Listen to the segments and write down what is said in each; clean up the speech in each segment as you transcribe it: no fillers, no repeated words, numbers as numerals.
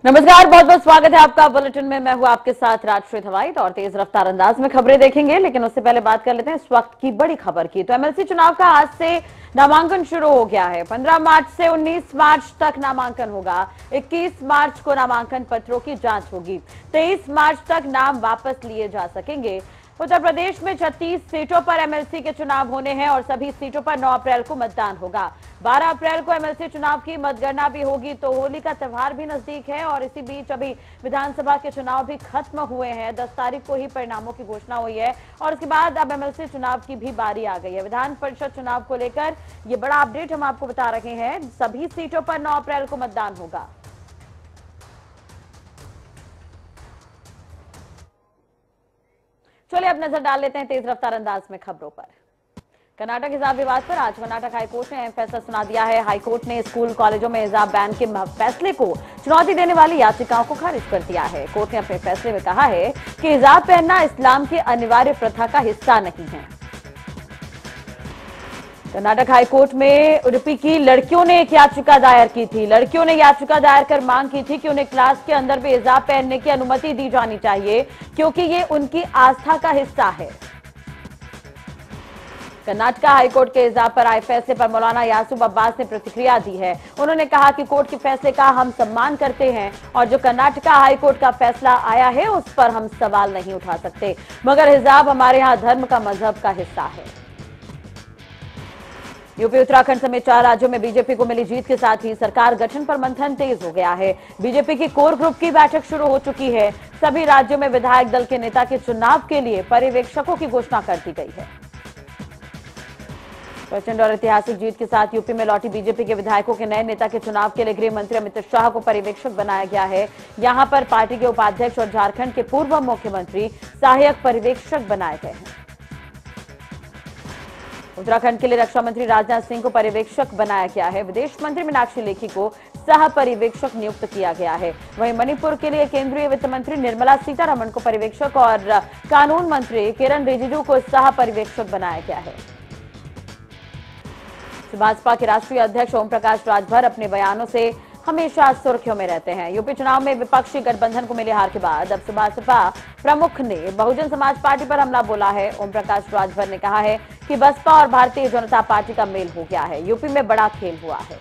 नमस्कार, बहुत बहुत स्वागत है आपका बुलेटिन में। मैं हूं आपके साथ राजश्री धवाइत और तेज रफ्तार अंदाज में खबरें देखेंगे, लेकिन उससे पहले बात कर लेते हैं इस वक्त की बड़ी खबर की। तो एमएलसी चुनाव का आज से नामांकन शुरू हो गया है। 15 मार्च से 19 मार्च तक नामांकन होगा। 21 मार्च को नामांकन पत्रों की जांच होगी। 23 मार्च तक नाम वापस लिए जा सकेंगे। उत्तर प्रदेश में 36 सीटों पर एमएलसी के चुनाव होने हैं और सभी सीटों पर 9 अप्रैल को मतदान होगा। 12 अप्रैल को एमएलसी चुनाव की मतगणना भी होगी। तो होली का त्यौहार भी नजदीक है और इसी बीच अभी विधानसभा के चुनाव भी खत्म हुए हैं। 10 तारीख को ही परिणामों की घोषणा हुई है और उसके बाद अब एमएलसी चुनाव की भी बारी आ गई है। विधान परिषद चुनाव को लेकर ये बड़ा अपडेट हम आपको बता रहे हैं। सभी सीटों पर 9 अप्रैल को मतदान होगा। चलिए अब नजर डाल लेते हैं तेज रफ्तार अंदाज में खबरों पर। कर्नाटक हिजाब विवाद पर आज कर्नाटक हाईकोर्ट ने अहम फैसला सुना दिया है। हाईकोर्ट ने स्कूल कॉलेजों में हिजाब बैन के फैसले को चुनौती देने वाली याचिकाओं को खारिज कर दिया है। कोर्ट ने अपने फैसले में कहा है कि हिजाब पहनना इस्लाम की अनिवार्य प्रथा का हिस्सा नहीं है। कर्नाटक हाईकोर्ट में उडुपी की लड़कियों ने एक याचिका दायर की थी। लड़कियों ने याचिका दायर कर मांग की थी कि उन्हें क्लास के अंदर भी हिजाब पहनने की अनुमति दी जानी चाहिए, क्योंकि ये उनकी आस्था का हिस्सा है। कर्नाटक हाईकोर्ट के हिजाब पर आए फैसले पर मौलाना यासूब अब्बास ने प्रतिक्रिया दी है। उन्होंने कहा कि कोर्ट के फैसले का हम सम्मान करते हैं और जो कर्नाटक हाईकोर्ट का फैसला आया है उस पर हम सवाल नहीं उठा सकते, मगर हिजाब हमारे यहाँ धर्म का मजहब का हिस्सा है। यूपी उत्तराखंड समेत 4 राज्यों में बीजेपी को मिली जीत के साथ ही सरकार गठन पर मंथन तेज हो गया है। बीजेपी की कोर ग्रुप की बैठक शुरू हो चुकी है। सभी राज्यों में विधायक दल के नेता के चुनाव के लिए पर्यवेक्षकों की घोषणा कर दी गई है। प्रचंड और ऐतिहासिक जीत के साथ यूपी में लौटी बीजेपी के विधायकों के नए नेता के चुनाव के लिए गृह मंत्री अमित शाह को पर्यवेक्षक बनाया गया है। यहां पर पार्टी के उपाध्यक्ष और झारखंड के पूर्व मुख्यमंत्री सहायक पर्यवेक्षक बनाए गए हैं। उत्तराखंड के लिए रक्षा मंत्री राजनाथ सिंह को पर्यवेक्षक बनाया गया है। विदेश मंत्री मीनाक्षी लेखी को सह पर्यवेक्षक नियुक्त किया गया है। वहीं मणिपुर के लिए केंद्रीय वित्त मंत्री निर्मला सीतारमण को पर्यवेक्षक और कानून मंत्री किरण रिजिजू को सह पर्यवेक्षक बनाया गया है। भाजपा के राष्ट्रीय अध्यक्ष ओम प्रकाश राजभर अपने बयानों से हमेशा सुर्खियों में रहते हैं। यूपी चुनाव में विपक्षी गठबंधन को मिली हार के बाद अब बसपा प्रमुख ने बहुजन समाज पार्टी पर हमला बोला है। ओम प्रकाश राजभर ने कहा है कि बसपा और भारतीय जनता पार्टी का मेल हो गया है। यूपी में बड़ा खेल हुआ है।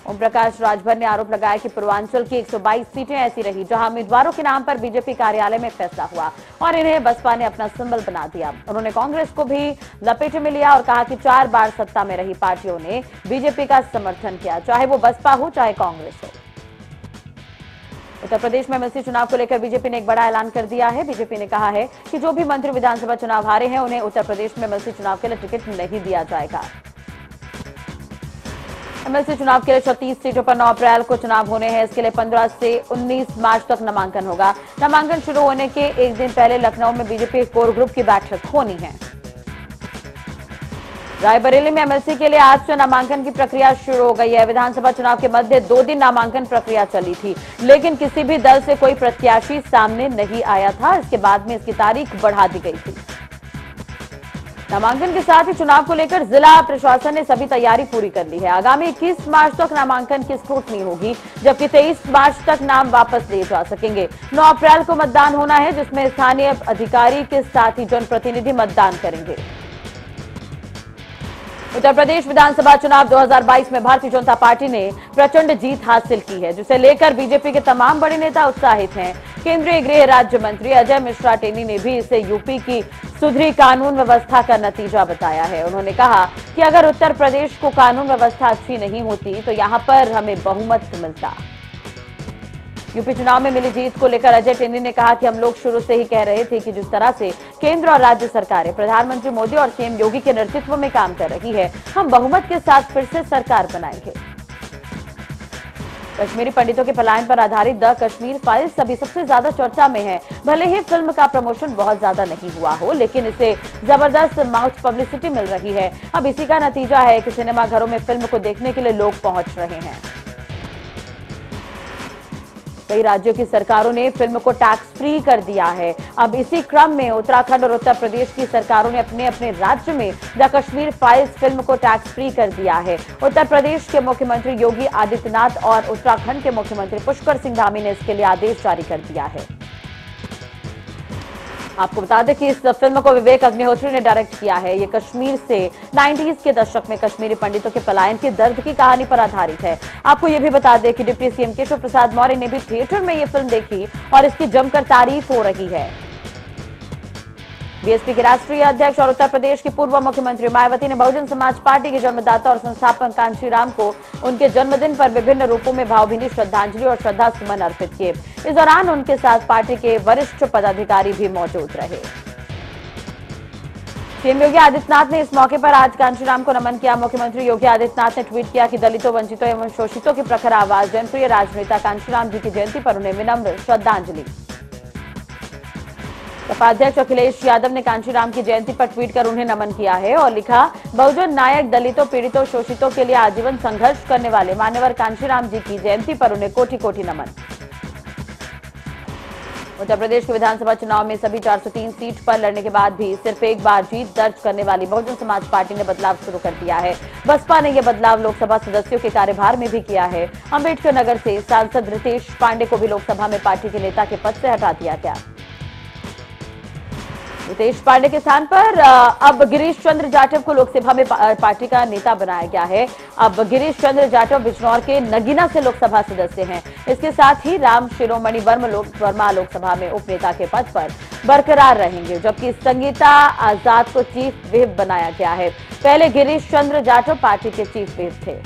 ओम प्रकाश राजभर ने आरोप लगाया कि पूर्वांचल की 122 सीटें ऐसी रही जहां उम्मीदवारों के नाम पर बीजेपी कार्यालय में फैसला हुआ और इन्हें बसपा ने अपना सिंबल बना दिया। उन्होंने कांग्रेस को भी लपेटे में लिया और कहा कि 4 बार सत्ता में रही पार्टियों ने बीजेपी का समर्थन किया, चाहे वो बसपा हो चाहे कांग्रेस हो। उत्तर प्रदेश में एमएलसी चुनाव को लेकर बीजेपी ने एक बड़ा ऐलान कर दिया है। बीजेपी ने कहा है कि जो भी मंत्री विधानसभा चुनाव हारे हैं उन्हें उत्तर प्रदेश में एमएलसी चुनाव के लिए टिकट नहीं दिया जाएगा। एमएलसी चुनाव के लिए 36 सीटों पर 9 अप्रैल को चुनाव होने हैं। इसके लिए 15 से 19 मार्च तक नामांकन होगा। नामांकन शुरू होने के एक दिन पहले लखनऊ में बीजेपी कोर ग्रुप की बैठक होनी है। रायबरेली में एमएलसी के लिए आज से नामांकन की प्रक्रिया शुरू हो गई है। विधानसभा चुनाव के मध्य 2 दिन नामांकन प्रक्रिया चली थी, लेकिन किसी भी दल से कोई प्रत्याशी सामने नहीं आया था। इसके बाद में इसकी तारीख बढ़ा दी गई थी। नामांकन के साथ ही चुनाव को लेकर जिला प्रशासन ने सभी तैयारी पूरी कर ली है। आगामी 21 मार्च तक नामांकन की स्क्रूटनी होगी, जबकि 23 मार्च तक नाम वापस लिए जा सकेंगे। 9 अप्रैल को मतदान होना है, जिसमें स्थानीय अधिकारी के साथ ही जनप्रतिनिधि मतदान करेंगे। उत्तर प्रदेश विधानसभा चुनाव 2022 में भारतीय जनता पार्टी ने प्रचंड जीत हासिल की है, जिसे लेकर बीजेपी के तमाम बड़े नेता उत्साहित हैं। केंद्रीय गृह राज्य मंत्री अजय मिश्रा टेनी ने भी इसे यूपी की सुधरी कानून व्यवस्था का नतीजा बताया है। उन्होंने कहा कि अगर उत्तर प्रदेश को कानून व्यवस्था अच्छी नहीं होती तो यहां पर हमें बहुमत मिलता। यूपी चुनाव में मिली जीत को लेकर अजय टेनी ने कहा कि हम लोग शुरू से ही कह रहे थे कि जिस तरह से केंद्र और राज्य सरकारें प्रधानमंत्री मोदी और सीएम योगी के नेतृत्व में काम कर रही है, हम बहुमत के साथ फिर से सरकार बनाएंगे। कश्मीरी पंडितों के पलायन पर आधारित द कश्मीर फाइल्स अभी सबसे ज्यादा चर्चा में है। भले ही फिल्म का प्रमोशन बहुत ज्यादा नहीं हुआ हो, लेकिन इसे जबरदस्त माउथ पब्लिसिटी मिल रही है। अब इसी का नतीजा है कि सिनेमाघरों में फिल्म को देखने के लिए लोग पहुंच रहे हैं। कई राज्यों की सरकारों ने फिल्म को टैक्स फ्री कर दिया है। अब इसी क्रम में उत्तराखंड और उत्तर प्रदेश की सरकारों ने अपने अपने राज्य में द कश्मीर फाइल्स फिल्म को टैक्स फ्री कर दिया है। उत्तर प्रदेश के मुख्यमंत्री योगी आदित्यनाथ और उत्तराखंड के मुख्यमंत्री पुष्कर सिंह धामी ने इसके लिए आदेश जारी कर दिया है। आपको बता दें कि इस फिल्म को विवेक अग्निहोत्री ने डायरेक्ट किया है। ये कश्मीर से 90s के दशक में कश्मीरी पंडितों के पलायन की दर्द की कहानी पर आधारित है। आपको ये भी बता दें कि डिप्टी सीएम केशव प्रसाद मौर्य ने भी थिएटर में ये फिल्म देखी और इसकी जमकर तारीफ हो रही है। बीएसपी के राष्ट्रीय अध्यक्ष और उत्तर प्रदेश की पूर्व मुख्यमंत्री मायावती ने बहुजन समाज पार्टी के जन्मदाता और संस्थापक कांशीराम को उनके जन्मदिन पर विभिन्न रूपों में भावभीनी श्रद्धांजलि और श्रद्धा सुमन अर्पित किए। इस दौरान उनके साथ पार्टी के वरिष्ठ पदाधिकारी भी मौजूद रहे। सीएम योगी आदित्यनाथ ने इस मौके पर आज कांशीराम को नमन किया। मुख्यमंत्री योगी आदित्यनाथ ने ट्वीट किया कि दलितों, वंचितों एवं शोषितों की प्रखर आवाज जनप्रिय राजनेता कांशीराम जी की जयंती पर उन्हें विनम्र श्रद्धांजलि। सपा अध्यक्ष अखिलेश यादव ने कांशीराम की जयंती पर ट्वीट कर उन्हें नमन किया है और लिखा, बहुजन नायक, दलितों, पीड़ितों, शोषितों के लिए आजीवन संघर्ष करने वाले मान्यवर कांशीराम जी की जयंती पर उन्हें कोटि कोटि नमन। उत्तर प्रदेश के विधानसभा चुनाव में सभी 403 सीट पर लड़ने के बाद भी सिर्फ एक बार जीत दर्ज करने वाली बहुजन समाज पार्टी ने बदलाव शुरू कर दिया है। बसपा ने यह बदलाव लोकसभा सदस्यों के कार्यभार में भी किया है। अंबेडकर नगर से सांसद रितेश पांडे को भी लोकसभा में पार्टी के नेता के पद से हटा दिया गया। रितेश पांडे के स्थान पर अब गिरीश चंद्र जाटव को लोकसभा में पार्टी का नेता बनाया गया है। अब गिरीश चंद्र जाटव बिजनौर के नगीना से लोकसभा सदस्य हैं। इसके साथ ही राम शिरोमणि वर्मा लोकसभा में उपनेता के पद पर बरकरार रहेंगे, जबकि संगीता आजाद को चीफ व्हिप बनाया गया है। पहले गिरीश चंद्र जाटव पार्टी के चीफ व्हिप थे।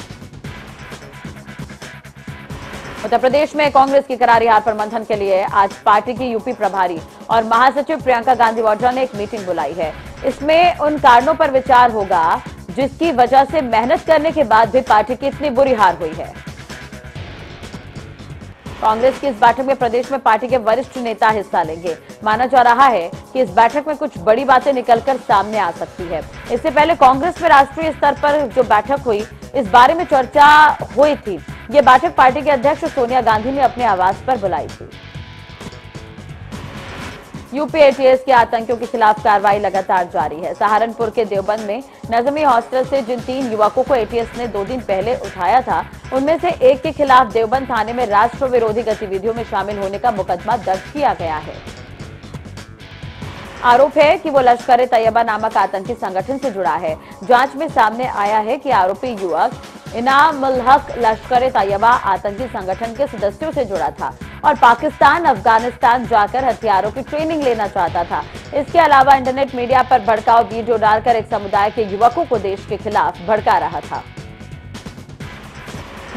उत्तर प्रदेश में कांग्रेस की करारी हार पर मंथन के लिए आज पार्टी की यूपी प्रभारी और महासचिव प्रियंका गांधी वाड्रा ने एक मीटिंग बुलाई है। इसमें उन कारणों पर विचार होगा जिसकी वजह से मेहनत करने के बाद भी पार्टी की इतनी बुरी हार हुई है। कांग्रेस की इस बैठक में प्रदेश में पार्टी के वरिष्ठ नेता हिस्सा लेंगे। माना जा रहा है कि इस बैठक में कुछ बड़ी बातें निकलकर सामने आ सकती है। इससे पहले कांग्रेस में राष्ट्रीय स्तर पर जो बैठक हुई, इस बारे में चर्चा हुई थी। ये बैठक पार्टी के अध्यक्ष सोनिया गांधी ने अपने आवास पर बुलाई थी। यूपी एटीएस के आतंकियों के खिलाफ कार्रवाई लगातार जारी है। सहारनपुर के देवबंद में नजमी हॉस्टल से जिन 3 युवकों को एटीएस ने 2 दिन पहले उठाया था, उनमें से एक के खिलाफ देवबंद थाने में राष्ट्र विरोधी गतिविधियों में शामिल होने का मुकदमा दर्ज किया गया है। आरोप है कि वो लश्कर ए तैयबा नामक आतंकी संगठन से जुड़ा है। जांच में सामने आया है कि आरोपी युवक इनामुल हक लश्कर ए तैयबा आतंकी संगठन के सदस्यों से जुड़ा था और पाकिस्तान, अफगानिस्तान जाकर हथियारों की ट्रेनिंग लेना चाहता था। इसके अलावा इंटरनेट मीडिया पर भड़काऊ वीडियो डालकर एक समुदाय के युवकों को देश के खिलाफ भड़का रहा था।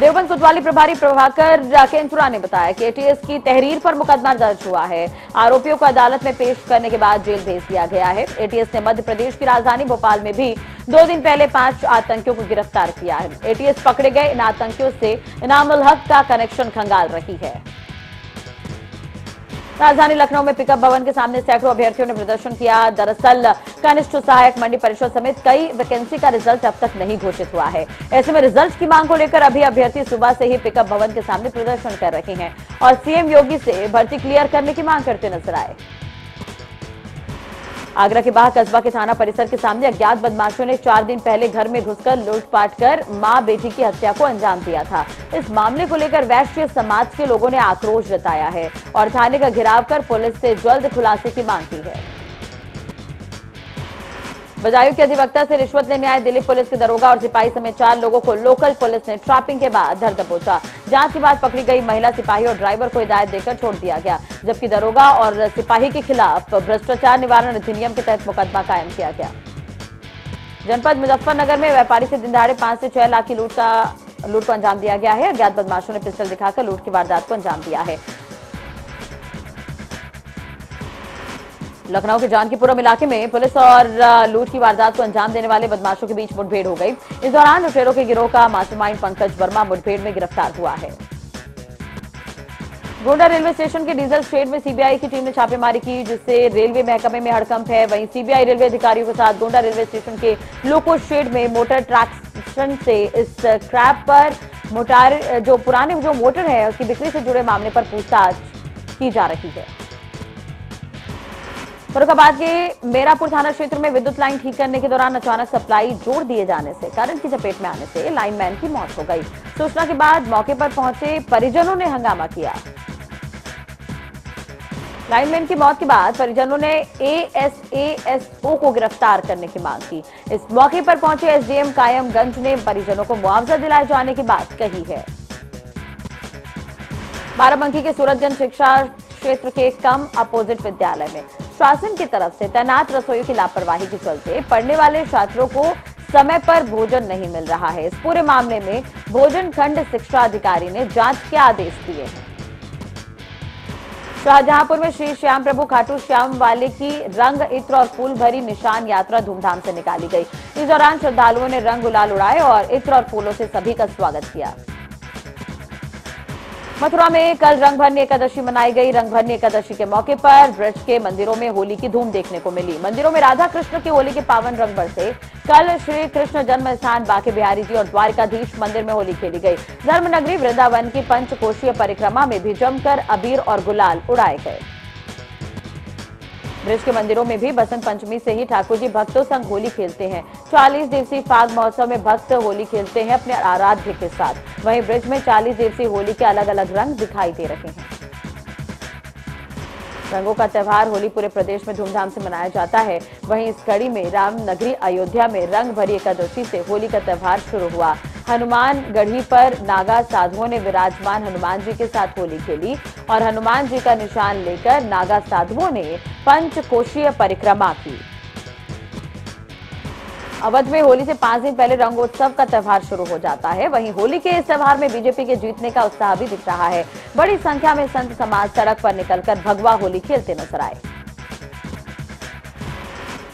देवबंद कोतवाली प्रभारी प्रभाकर केंचुरा ने बताया कि एटीएस की तहरीर पर मुकदमा दर्ज हुआ है। आरोपियों को अदालत में पेश करने के बाद जेल भेज दिया गया है। एटीएस ने मध्य प्रदेश की राजधानी भोपाल में भी 2 दिन पहले 5 आतंकियों को गिरफ्तार किया है। एटीएस पकड़े गए इन आतंकियों से इनामुल हक का कनेक्शन खंगाल रही है। राजधानी लखनऊ में पिकअप भवन के सामने सैकड़ों अभ्यर्थियों ने प्रदर्शन किया। दरअसल कनिष्ठ सहायक मंडी परिषद समेत कई वैकेंसी का रिजल्ट अब तक नहीं घोषित हुआ है। ऐसे में रिजल्ट की मांग को लेकर अभी अभ्यर्थी सुबह से ही पिकअप भवन के सामने प्रदर्शन कर रहे हैं और सीएम योगी से भर्ती क्लियर करने की मांग करते नजर आए। आगरा के बाह कस्बा के थाना परिसर के सामने अज्ञात बदमाशों ने 4 दिन पहले घर में घुसकर लूटपाट कर मां बेटी की हत्या को अंजाम दिया था। इस मामले को लेकर वैश्य समाज के लोगों ने आक्रोश जताया है और थाने का घेराव कर पुलिस से जल्द खुलासे की मांग की है। बदायूं के अधिवक्ता से रिश्वत लेने आए दिल्ली पुलिस के दरोगा और सिपाही समेत 4 लोगों को लोकल पुलिस ने ट्रैपिंग के बाद धर दबोचा। जांच के बाद पकड़ी गई महिला सिपाही और ड्राइवर को हिदायत देकर छोड़ दिया गया, जबकि दरोगा और सिपाही के खिलाफ भ्रष्टाचार निवारण अधिनियम के तहत मुकदमा कायम किया गया। जनपद मुजफ्फरनगर में व्यापारी से दिन दहाड़े 5 से 6 लाख की लूट को अंजाम दिया गया है। अज्ञात बदमाशों ने पिस्टल दिखाकर लूट की वारदात को अंजाम दिया है। लखनऊ के जानकीपुरम इलाके में पुलिस और लूट की वारदात को अंजाम देने वाले बदमाशों के बीच मुठभेड़ हो गई। इस दौरान लुटेरों के गिरोह का मास्टरमाइंड पंकज वर्मा मुठभेड़ में गिरफ्तार हुआ है। गोंडा रेलवे स्टेशन के डीजल शेड में सीबीआई की टीम ने छापेमारी की, जिससे रेलवे महकमे में हड़कंप है। वहीं सीबीआई रेलवे अधिकारियों के साथ गोंडा रेलवे स्टेशन के लोको शेड में मोटर ट्रैक्शन से इस स्क्रैप पर मोटार जो पुराने जो मोटर है उसकी बिक्री से जुड़े मामले पर पूछताछ की जा रही है। फरुखाबाद के मेरापुर थाना क्षेत्र में विद्युत लाइन ठीक करने के दौरान अचानक सप्लाई जोड़ दिए जाने से करंट की चपेट में आने से लाइनमैन की मौत हो गई। सूचना के बाद मौके पर पहुंचे परिजनों ने हंगामा किया। लाइनमैन की मौत के बाद परिजनों ने एएसएएसओ को गिरफ्तार करने की मांग की। इस मौके पर पहुंचे एसडीएम कायमगंज ने परिजनों को मुआवजा दिलाए जाने की बात कही है। बाराबंकी के सूरजगंज शिक्षा क्षेत्र के कम अपोजिट विद्यालय में शासन की तरफ से तैनात रसोइयों की लापरवाही के चलते पढ़ने वाले छात्रों को समय पर भोजन नहीं मिल रहा है। इस पूरे मामले में भोजन खंड शिक्षा अधिकारी ने जांच के आदेश दिए हैं। शाहजहांपुर में श्री श्याम प्रभु खाटू श्याम वाले की रंग इत्र और फूल भरी निशान यात्रा धूमधाम से निकाली गई। इस दौरान श्रद्धालुओं ने रंग गुलाल उड़ाए और इत्र और फूलों से सभी का स्वागत किया। मथुरा में कल रंगभरनी एकादशी मनाई गई। रंगभरनी एकादशी के मौके पर ब्रज के मंदिरों में होली की धूम देखने को मिली। मंदिरों में राधा कृष्ण की होली के पावन रंग बरसे। कल श्री कृष्ण जन्म स्थान बांके बिहारी जी और द्वारिकाधीश मंदिर में होली खेली गई। धर्मनगरी वृंदावन की पंचकोशीय परिक्रमा में भी जमकर अबीर और गुलाल उड़ाए गए। ब्रज के मंदिरों में भी बसंत पंचमी से ही ठाकुर जी भक्तों संग होली खेलते हैं। 40 दिवसीय फाग महोत्सव में भक्त होली खेलते हैं अपने आराध्य के साथ। वहीं ब्रज में 40 दिवसीय होली के अलग अलग रंग दिखाई दे रहे हैं। रंगों का त्यौहार होली पूरे प्रदेश में धूमधाम से मनाया जाता है। वहीं इस कड़ी में रामनगरी अयोध्या में रंग भरी एकादशी से होली का त्यौहार शुरू हुआ। हनुमान गढ़ी पर नागा साधुओं ने विराजमान हनुमान जी के साथ होली खेली और हनुमान जी का निशान लेकर नागा साधुओं ने पंचकोशीय परिक्रमा की। अवध में होली से 5 दिन पहले रंगोत्सव का त्यौहार शुरू हो जाता है। वहीं होली के इस त्यौहार में बीजेपी के जीतने का उत्साह भी दिख रहा है। बड़ी संख्या में संत समाज सड़क पर निकलकर भगवा होली खेलते नजर आए।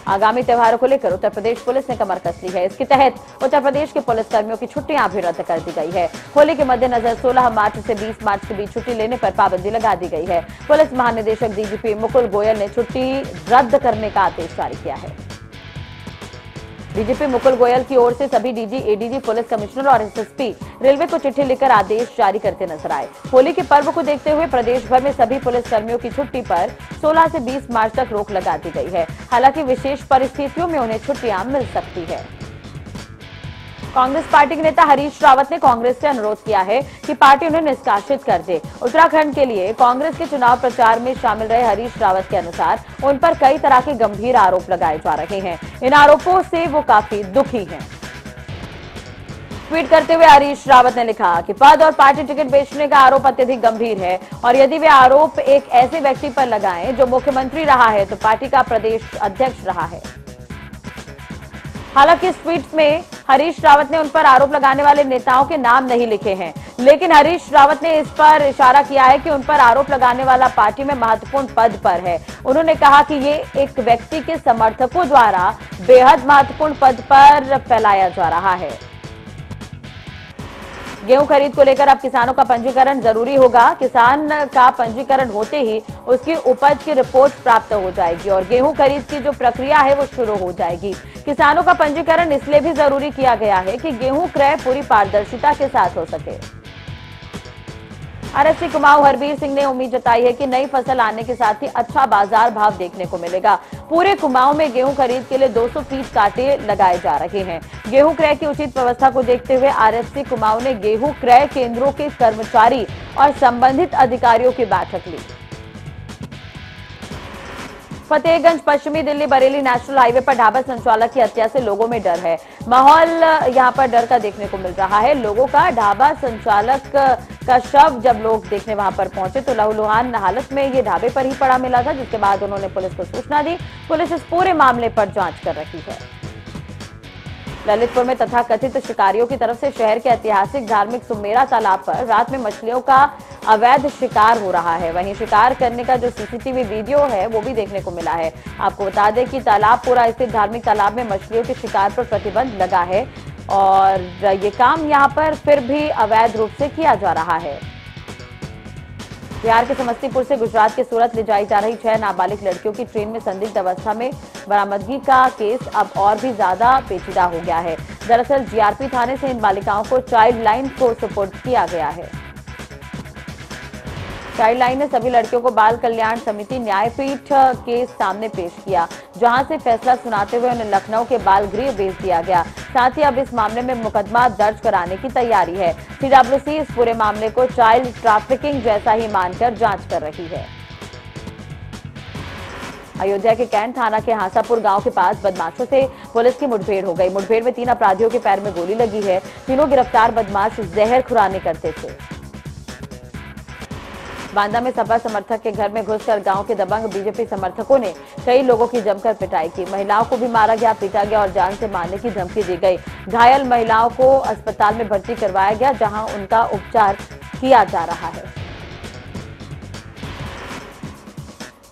आगामी त्योहारों को लेकर उत्तर प्रदेश पुलिस ने कमर कस ली है। इसके तहत उत्तर प्रदेश के पुलिस कर्मियों की छुट्टियां भी रद्द कर दी गई है। होली के मद्देनजर 16 मार्च से 20 मार्च के बीच छुट्टी लेने पर पाबंदी लगा दी गई है। पुलिस महानिदेशक डीजीपी मुकुल गोयल ने छुट्टी रद्द करने का आदेश जारी किया है। डीजीपी मुकुल गोयल की ओर से सभी डीजी, एडीजी, पुलिस कमिश्नर और एसएसपी रेलवे को चिट्ठी लिखकर आदेश जारी करते नजर आए। होली के पर्व को देखते हुए प्रदेश भर में सभी पुलिस कर्मियों की छुट्टी पर 16 से 20 मार्च तक रोक लगा दी गई है। हालांकि विशेष परिस्थितियों में उन्हें छुट्टियां मिल सकती है। कांग्रेस पार्टी के नेता हरीश रावत ने कांग्रेस से अनुरोध किया है कि पार्टी उन्हें निष्कासित कर दे। उत्तराखंड के लिए कांग्रेस के चुनाव प्रचार में शामिल रहे हरीश रावत के अनुसार उन पर कई तरह के गंभीर आरोप लगाए जा रहे हैं। इन आरोपों से वो काफी दुखी हैं। ट्वीट करते हुए हरीश रावत ने लिखा कि पद और पार्टी टिकट बेचने का आरोप अत्यधिक गंभीर है और यदि वे आरोप एक ऐसे व्यक्ति पर लगाएं जो मुख्यमंत्री रहा है तो पार्टी का प्रदेश अध्यक्ष रहा है। हालांकि इस ट्वीट में हरीश रावत ने उन पर आरोप लगाने वाले नेताओं के नाम नहीं लिखे हैं, लेकिन हरीश रावत ने इस पर इशारा किया है कि उन पर आरोप लगाने वाला पार्टी में महत्वपूर्ण पद पर है। उन्होंने कहा कि ये एक व्यक्ति के समर्थकों द्वारा बेहद महत्वपूर्ण पद पर फैलाया जा रहा है। गेहूं खरीद को लेकर अब किसानों का पंजीकरण जरूरी होगा। किसान का पंजीकरण होते ही उसकी उपज की रिपोर्ट प्राप्त हो जाएगी और गेहूं खरीद की जो प्रक्रिया है वो शुरू हो जाएगी। किसानों का पंजीकरण इसलिए भी जरूरी किया गया है कि गेहूं क्रय पूरी पारदर्शिता के साथ हो सके। आरएससी कुमाऊं हरबीर सिंह ने उम्मीद जताई है कि नई फसल आने के साथ ही अच्छा बाजार भाव देखने को मिलेगा। पूरे कुमाऊं में गेहूं खरीद के लिए 200 फीट कांटे लगाए जा रहे हैं। गेहूं क्रय की उचित व्यवस्था को देखते हुए आरएससी कुमाऊं ने गेहूं क्रय केंद्रों के कर्मचारी और संबंधित अधिकारियों की बैठक ली। फतेहगंज पश्चिमी दिल्ली बरेली नेशनल हाईवे पर ढाबा संचालक की हत्या से लोगों में डर है। माहौल यहां पर डर का देखने को मिल रहा है। लोगों का ढाबा संचालक का शव जब लोग देखने वहां पर पहुंचे तो लहूलुहान हालत में ये ढाबे पर ही पड़ा मिला था, जिसके बाद उन्होंने पुलिस को सूचना दी। पुलिस इस पूरे मामले पर जांच कर रही है। ललितपुर में तथाकथित शिकारियों की तरफ से शहर के ऐतिहासिक धार्मिक सुमेरा तालाब पर रात में मछलियों का अवैध शिकार हो रहा है। वहीं शिकार करने का जो सीसीटीवी वीडियो है वो भी देखने को मिला है। आपको बता दें कि तालाबपुरा स्थित धार्मिक तालाब में मछलियों के शिकार पर प्रतिबंध लगा है और ये काम यहाँ पर फिर भी अवैध रूप से किया जा रहा है। बिहार के समस्तीपुर से गुजरात के सूरत ले जाई जा रही 6 नाबालिग लड़कियों की ट्रेन में संदिग्ध अवस्था में बरामदगी का केस अब और भी ज्यादा पेचीदा हो गया है। दरअसल जीआरपी थाने से इन बालिकाओं को चाइल्ड लाइन को सुपुर्द किया गया है। चाइल्ड लाइन ने सभी लड़कियों को बाल कल्याण समिति न्यायपीठ के सामने पेश किया, जहां से फैसला सुनाते हुए उन्हें लखनऊ के बाल गृह भेज दिया गया। साथ ही अब इस मामले में मुकदमा दर्ज कराने की तैयारी है। सीडब्ल्यूसी इस पूरे मामले को चाइल्ड ट्रैफिकिंग जैसा ही मानकर जांच कर रही है। अयोध्या के कैंट थाना के हासापुर गांव के पास बदमाशों से पुलिस की मुठभेड़ हो गई। मुठभेड़ में 3 अपराधियों के पैर में गोली लगी है। तीनों गिरफ्तार बदमाश जहर खुराने करते थे। बांदा में सपा समर्थक के घर में घुसकर गांव के दबंग बीजेपी समर्थकों ने कई लोगों की जमकर पिटाई की। महिलाओं को भी मारा गया, पीटा गया और जान से मारने की धमकी दी गई। घायल महिलाओं को अस्पताल में भर्ती करवाया गया, जहां उनका उपचार किया जा रहा है।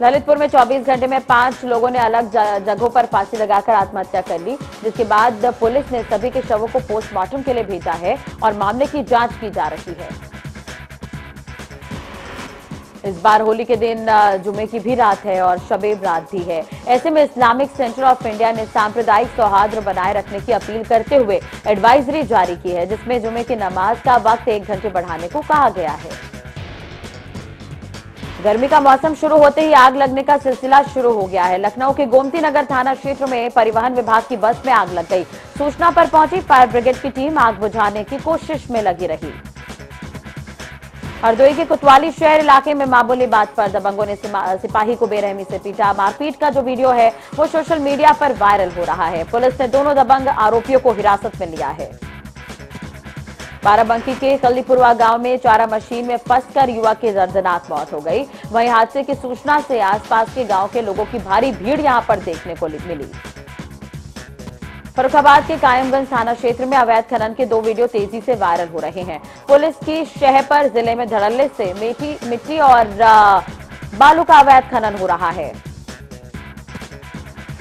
ललितपुर में 24 घंटे में 5 लोगों ने अलग जगहों पर फांसी लगाकर आत्महत्या कर ली, जिसके बाद पुलिस ने सभी के शवों को पोस्टमार्टम के लिए भेजा है और मामले की जांच की जा रही है। इस बार होली के दिन जुमे की भी रात है और शबे रात भी है। ऐसे में इस्लामिक सेंटर ऑफ इंडिया ने सांप्रदायिक सौहार्द बनाए रखने की अपील करते हुए एडवाइजरी जारी की है, जिसमें जुमे की नमाज का वक्त 1 घंटे बढ़ाने को कहा गया है। गर्मी का मौसम शुरू होते ही आग लगने का सिलसिला शुरू हो गया है। लखनऊ के गोमती नगर थाना क्षेत्र में परिवहन विभाग की बस में आग लग गई। सूचना पर पहुंची फायर ब्रिगेड की टीम आग बुझाने की कोशिश में लगी रही। हरदोई के कोतवाली शहर इलाके में मामूली बात पर दबंगों ने सिपाही को बेरहमी से पीटा। मारपीट का जो वीडियो है वो सोशल मीडिया पर वायरल हो रहा है। पुलिस ने दोनों दबंग आरोपियों को हिरासत में लिया है। बाराबंकी के कलीपुरवा गांव में चारा मशीन में फंसकर युवक की दर्दनाक मौत हो गई। वहीं हादसे की सूचना से आसपास के गांव के लोगों की भारी भीड़ यहां पर देखने को मिली। फर्रुखाबाद के कायमगंज थाना क्षेत्र में अवैध खनन के 2 वीडियो तेजी से वायरल हो रहे हैं। पुलिस की शहपर जिले में धड़ल्ले से मिट्टी और बालू का अवैध खनन हो रहा है।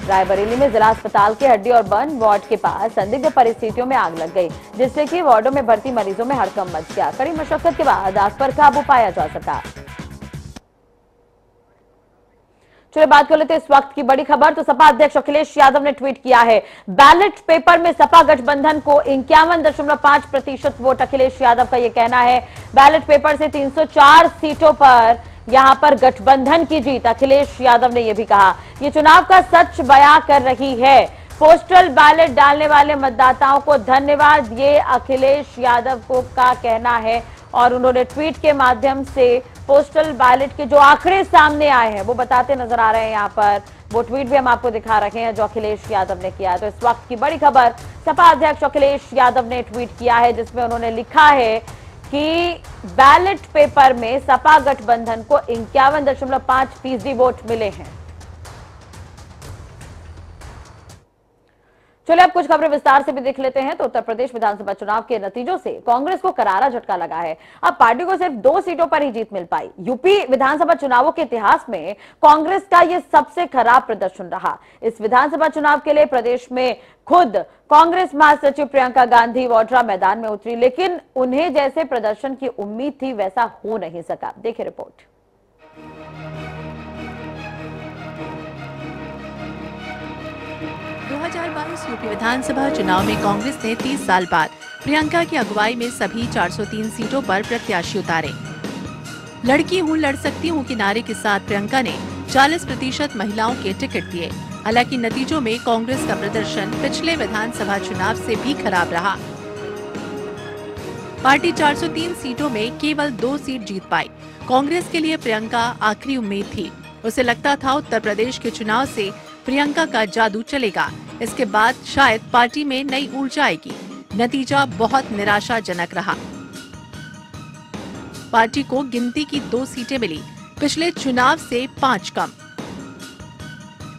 रायबरेली में जिला अस्पताल के हड्डी और बर्न वार्ड के पास संदिग्ध परिस्थितियों में आग लग गई, जिससे कि वार्डों में भर्ती मरीजों में हड़कंप मच गया। कड़ी मशक्कत के बाद आग पर काबू पाया जा सका। चलिए बात कर लेते हैं इस वक्त की बड़ी खबर। तो सपा अध्यक्ष अखिलेश यादव ने ट्वीट किया है, बैलेट पेपर में सपा गठबंधन को 51.5% वोट। अखिलेश यादव का यह कहना है, बैलेट पेपर से 304 सीटों पर यहां पर गठबंधन की जीत। अखिलेश यादव ने यह भी कहा, यह चुनाव का सच बयां कर रही है। पोस्टल बैलेट डालने वाले मतदाताओं को धन्यवाद, ये अखिलेश यादव को का कहना है। और उन्होंने ट्वीट के माध्यम से पोस्टल बैलेट के जो आंकड़े सामने आए हैं वो बताते नजर आ रहे हैं। यहाँ पर वो ट्वीट भी हम आपको दिखा रहे हैं जो अखिलेश यादव ने किया है। तो इस वक्त की बड़ी खबर, सपा अध्यक्ष अखिलेश यादव ने ट्वीट किया है, जिसमें उन्होंने लिखा है कि बैलेट पेपर में सपा गठबंधन को 51.5% वोट मिले हैं। चलिए अब कुछ खबरें विस्तार से भी देख लेते हैं। तो उत्तर प्रदेश विधानसभा चुनाव के नतीजों से कांग्रेस को करारा झटका लगा है। अब पार्टी को सिर्फ 2 सीटों पर ही जीत मिल पाई। यूपी विधानसभा चुनावों के इतिहास में कांग्रेस का यह सबसे खराब प्रदर्शन रहा। इस विधानसभा चुनाव के लिए प्रदेश में खुद कांग्रेस महासचिव प्रियंका गांधी वाड्रा मैदान में उतरी, लेकिन उन्हें जैसे प्रदर्शन की उम्मीद थी वैसा हो नहीं सका। देखिए रिपोर्ट। 2022 यूपी विधानसभा चुनाव में कांग्रेस ने 30 साल बाद प्रियंका की अगुवाई में सभी 403 सीटों पर प्रत्याशी उतारे। लड़की हूँ लड़ सकती हूँ के नारे के साथ प्रियंका ने 40% महिलाओं के टिकट दिए। हालांकि नतीजों में कांग्रेस का प्रदर्शन पिछले विधानसभा चुनाव से भी खराब रहा। पार्टी 403 सीटों में केवल 2 सीट जीत पाई। कांग्रेस के लिए प्रियंका आखिरी उम्मीद थी। उसे लगता था उत्तर प्रदेश के चुनाव से प्रियंका का जादू चलेगा, इसके बाद शायद पार्टी में नई ऊर्जा आएगी। नतीजा बहुत निराशाजनक रहा। पार्टी को गिनती की 2 सीटें मिली, पिछले चुनाव से 5 कम।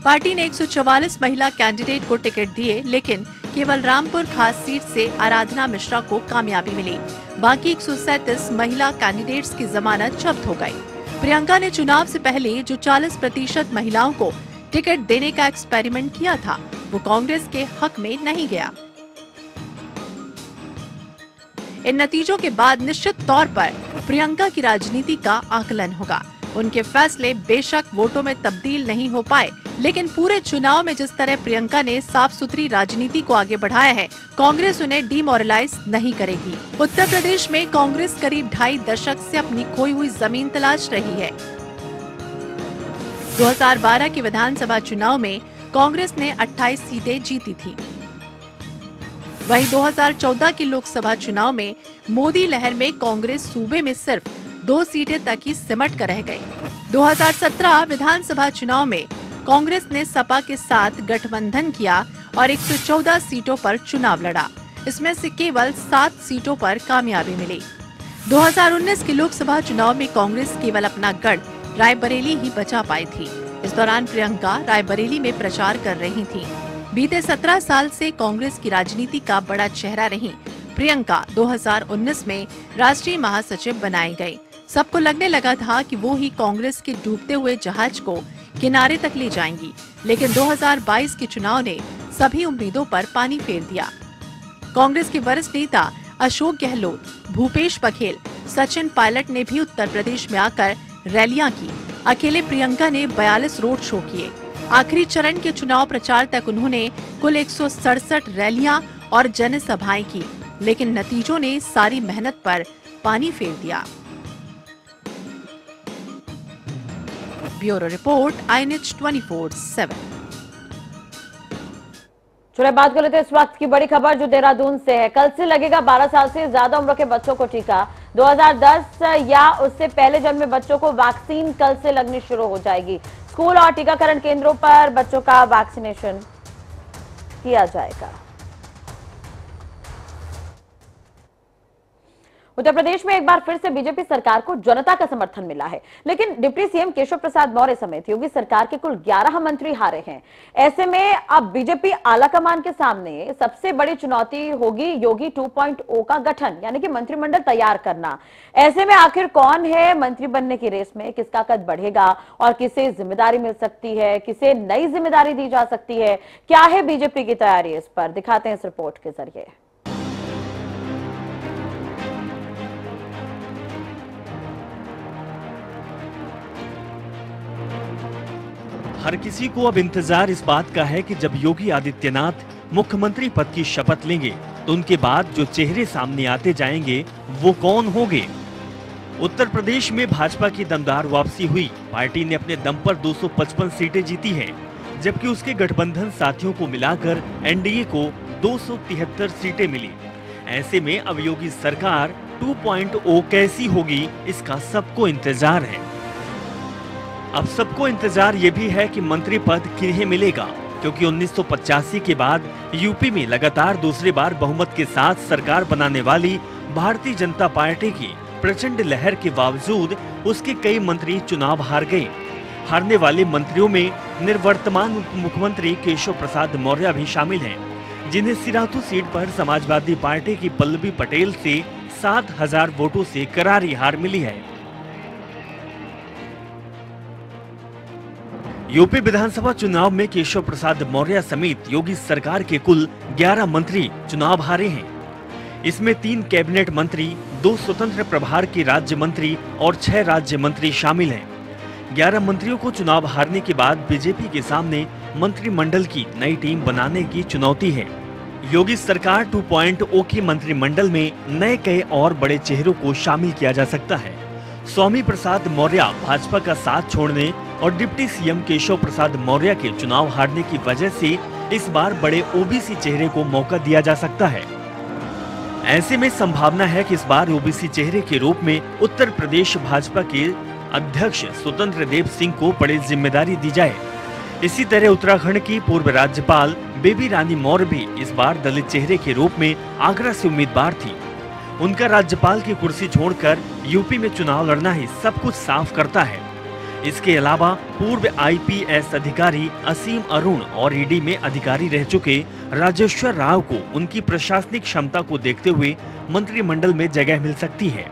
पार्टी ने 144 महिला कैंडिडेट को टिकट दिए, लेकिन केवल रामपुर खास सीट से आराधना मिश्रा को कामयाबी मिली। बाकी 137 महिला कैंडिडेट्स की जमानत जब्त हो गई। प्रियंका ने चुनाव से पहले जो 40% महिलाओं को टिकट देने का एक्सपेरिमेंट किया था, वो कांग्रेस के हक में नहीं गया। इन नतीजों के बाद निश्चित तौर पर प्रियंका की राजनीति का आकलन होगा। उनके फैसले बेशक वोटों में तब्दील नहीं हो पाए, लेकिन पूरे चुनाव में जिस तरह प्रियंका ने साफ सुथरी राजनीति को आगे बढ़ाया है, कांग्रेस उन्हें डिमोरलाइज नहीं करेगी। उत्तर प्रदेश में कांग्रेस करीब 2.5 दशक से अपनी खोई हुई जमीन तलाश रही है। 2012 के विधानसभा चुनाव में कांग्रेस ने 28 सीटें जीती थी। वहीं 2014 के लोकसभा चुनाव में मोदी लहर में कांग्रेस सूबे में सिर्फ 2 सीटें तक ही सिमट कर रह गई। 2017 विधानसभा चुनाव में कांग्रेस ने सपा के साथ गठबंधन किया और 114 सीटों पर चुनाव लड़ा। इसमें से केवल 7 सीटों पर कामयाबी मिली। 2019 के लोकसभा चुनाव में कांग्रेस केवल अपना गढ़ रायबरेली ही बचा पाई थी। इस दौरान प्रियंका रायबरेली में प्रचार कर रही थीं। बीते 17 साल से कांग्रेस की राजनीति का बड़ा चेहरा रही प्रियंका 2019 में राष्ट्रीय महासचिव बनाई गयी। सबको लगने लगा था कि वो ही कांग्रेस के डूबते हुए जहाज को किनारे तक ले जाएंगी, लेकिन 2022 के चुनाव ने सभी उम्मीदों पर पानी फेर दिया। कांग्रेस के वरिष्ठ नेता अशोक गहलोत, भूपेश बघेल, सचिन पायलट ने भी उत्तर प्रदेश में आकर रैलियां की। अकेले प्रियंका ने 42 रोड शो किए। आखिरी चरण के चुनाव प्रचार तक उन्होंने कुल 167 रैलियां और जनसभाएं की, लेकिन नतीजों ने सारी मेहनत पर पानी फेर दिया। Bureau report, INH 24/7। चलिए बात कर लेते हैं इस वक्त की बड़ी खबर जो देहरादून से है। कल से लगेगा 12 साल से ज्यादा उम्र के बच्चों को टीका। 2010 या उससे पहले जन्मे बच्चों को वैक्सीन कल से लगनी शुरू हो जाएगी। स्कूल और टीकाकरण केंद्रों पर बच्चों का वैक्सीनेशन किया जाएगा। उत्तर प्रदेश में एक बार फिर से बीजेपी सरकार को जनता का समर्थन मिला है, लेकिन डिप्टी सीएम केशव प्रसाद मौर्य समेत योगी सरकार के कुल 11 मंत्री हारे हैं। ऐसे में अब बीजेपी आलाकमान के सामने सबसे बड़ी चुनौती होगी योगी 2.0 का गठन, यानी कि मंत्रिमंडल तैयार करना। ऐसे में आखिर कौन है मंत्री बनने की रेस में, किसका कद बढ़ेगा और किसे जिम्मेदारी मिल सकती है, किसे नई जिम्मेदारी दी जा सकती है, क्या है बीजेपी की तैयारी, इस पर दिखाते हैं इस रिपोर्ट के जरिए। हर किसी को अब इंतजार इस बात का है कि जब योगी आदित्यनाथ मुख्यमंत्री पद की शपथ लेंगे तो उनके बाद जो चेहरे सामने आते जाएंगे वो कौन होंगे। उत्तर प्रदेश में भाजपा की दमदार वापसी हुई। पार्टी ने अपने दम पर 255 सीटें जीती हैं, जबकि उसके गठबंधन साथियों को मिलाकर एनडीए को 273 सीटें मिली। ऐसे में अब योगी सरकार 2.0 कैसी होगी, इसका सबको इंतजार है। अब सबको इंतजार ये भी है कि मंत्री पद किन्हें मिलेगा, क्योंकि 1985 के बाद यूपी में लगातार दूसरी बार बहुमत के साथ सरकार बनाने वाली भारतीय जनता पार्टी की प्रचंड लहर के बावजूद उसके कई मंत्री चुनाव हार गए। हारने वाले मंत्रियों में निवर्तमान उप मुख्यमंत्री केशव प्रसाद मौर्य भी शामिल हैं, जिन्हें सिराथू सीट पर समाजवादी पार्टी की पल्लवी पटेल से 7,000 वोटों से करारी हार मिली है। यूपी विधानसभा चुनाव में केशव प्रसाद मौर्य समेत योगी सरकार के कुल 11 मंत्री चुनाव हारे हैं। इसमें 3 कैबिनेट मंत्री, 2 स्वतंत्र प्रभार के राज्य मंत्री और 6 राज्य मंत्री शामिल हैं। 11 मंत्रियों को चुनाव हारने के बाद बीजेपी के सामने मंत्रिमंडल की नई टीम बनाने की चुनौती है। योगी सरकार 2.0 के मंत्रिमंडल में नए कई और बड़े चेहरों को शामिल किया जा सकता है। स्वामी प्रसाद मौर्य भाजपा का साथ छोड़ने और डिप्टी सीएम केशव प्रसाद मौर्य के चुनाव हारने की वजह से इस बार बड़े ओबीसी चेहरे को मौका दिया जा सकता है। ऐसे में संभावना है कि इस बार ओबीसी चेहरे के रूप में उत्तर प्रदेश भाजपा के अध्यक्ष स्वतंत्र देव सिंह को बड़ी जिम्मेदारी दी जाए। इसी तरह उत्तराखंड की पूर्व राज्यपाल बेबी रानी मौर्य भी इस बार दलित चेहरे के रूप में आगरा से उम्मीदवार थी। उनका राज्यपाल की कुर्सी छोड़कर यूपी में चुनाव लड़ना ही सब कुछ साफ करता है। इसके अलावा पूर्व आईपीएस अधिकारी असीम अरुण और ईडी में अधिकारी रह चुके राजेश्वर राव को उनकी प्रशासनिक क्षमता को देखते हुए मंत्रिमंडल में जगह मिल सकती है।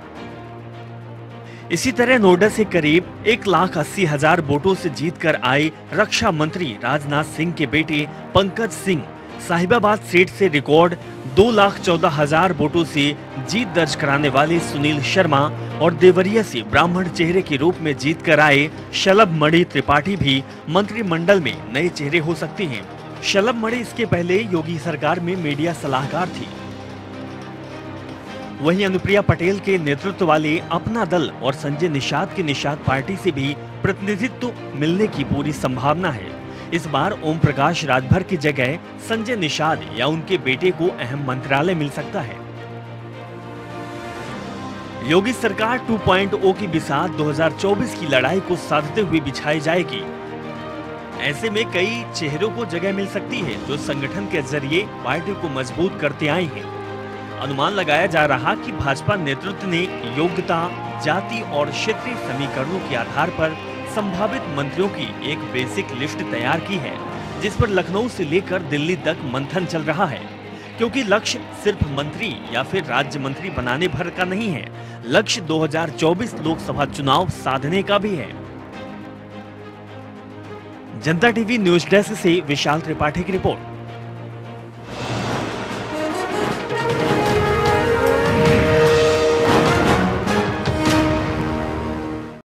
इसी तरह नोएडा से करीब 1,80,000 वोटों से जीतकर आए रक्षा मंत्री राजनाथ सिंह के बेटे पंकज सिंह साहिबाबाद सीट से रिकॉर्ड 2,14,000 वोटों से जीत दर्ज कराने वाले सुनील शर्मा और देवरिया से ब्राह्मण चेहरे के रूप में जीत कर आए शलभ मणि त्रिपाठी भी मंत्रिमंडल में नए चेहरे हो सकते हैं। शलभ मणि इसके पहले योगी सरकार में मीडिया सलाहकार थी। वहीं अनुप्रिया पटेल के नेतृत्व वाले अपना दल और संजय निषाद की निषाद पार्टी से भी प्रतिनिधित्व मिलने की पूरी संभावना है। इस बार ओम प्रकाश राजभर की जगह संजय निषाद या उनके बेटे को अहम मंत्रालय मिल सकता है। योगी सरकार 2.0 की बिसात 2024 की लड़ाई को साधते हुए बिछाई जाएगी। ऐसे में कई चेहरों को जगह मिल सकती है जो संगठन के जरिए पार्टी को मजबूत करते आए हैं। अनुमान लगाया जा रहा कि भाजपा नेतृत्व ने योग्यता, जाति और क्षेत्रीय समीकरणों के आधार पर संभावित मंत्रियों की एक बेसिक लिस्ट तैयार की है, जिस पर लखनऊ से लेकर दिल्ली तक मंथन चल रहा है। क्योंकि लक्ष्य सिर्फ मंत्री या फिर राज्य मंत्री बनाने भर का नहीं है, लक्ष्य 2024 लोकसभा चुनाव साधने का भी है। जनता टीवी न्यूज डेस्क से विशाल त्रिपाठी की रिपोर्ट।